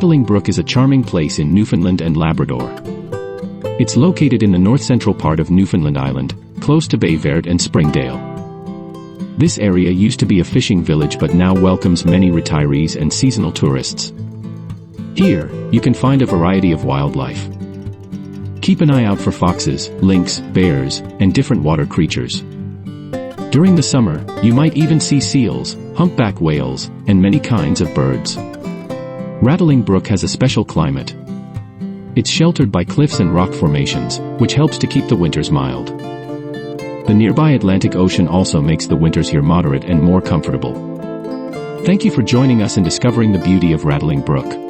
Rattling Brook is a charming place in Newfoundland and Labrador. It's located in the north-central part of Newfoundland Island, close to Bay Verde and Springdale. This area used to be a fishing village but now welcomes many retirees and seasonal tourists. Here, you can find a variety of wildlife. Keep an eye out for foxes, lynx, bears, and different water creatures. During the summer, you might even see seals, humpback whales, and many kinds of birds. Rattling Brook has a special climate. It's sheltered by cliffs and rock formations, which helps to keep the winters mild. The nearby Atlantic Ocean also makes the winters here moderate and more comfortable. Thank you for joining us in discovering the beauty of Rattling Brook.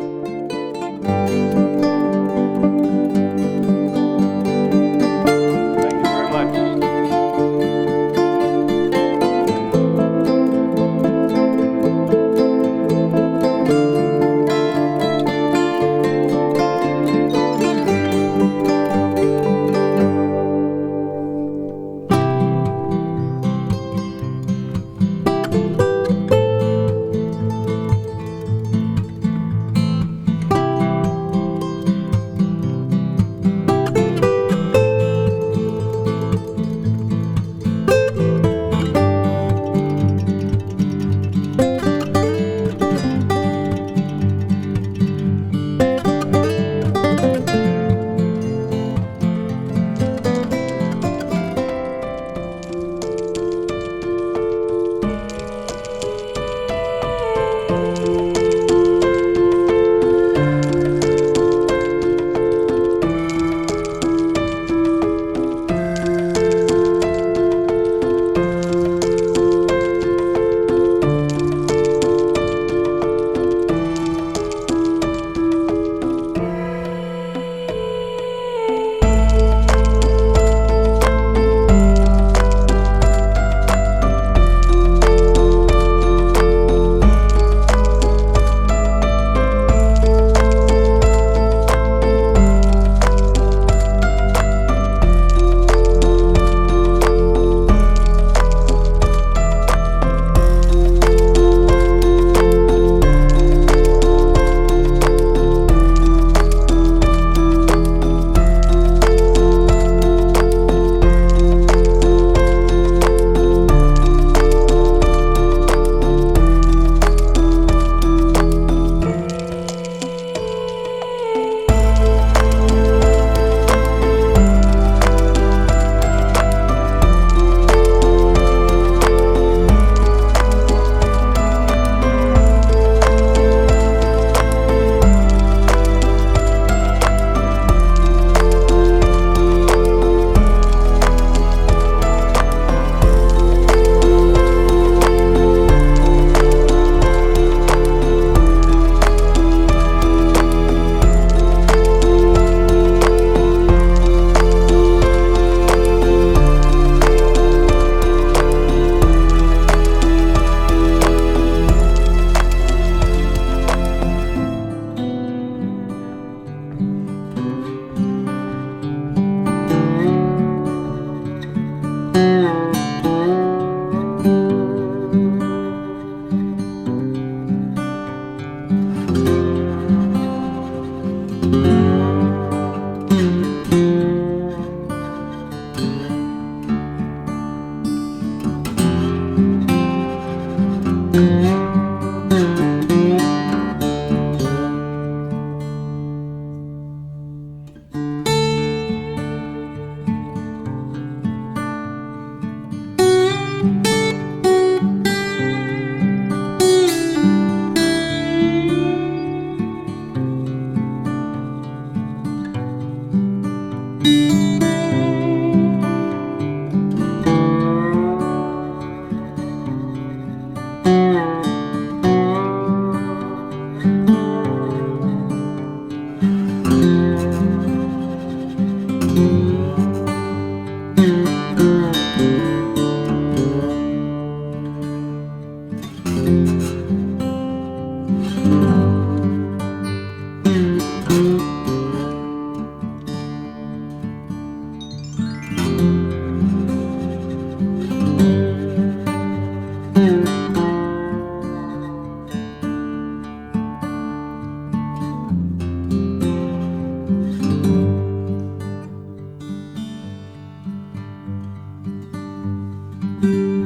you.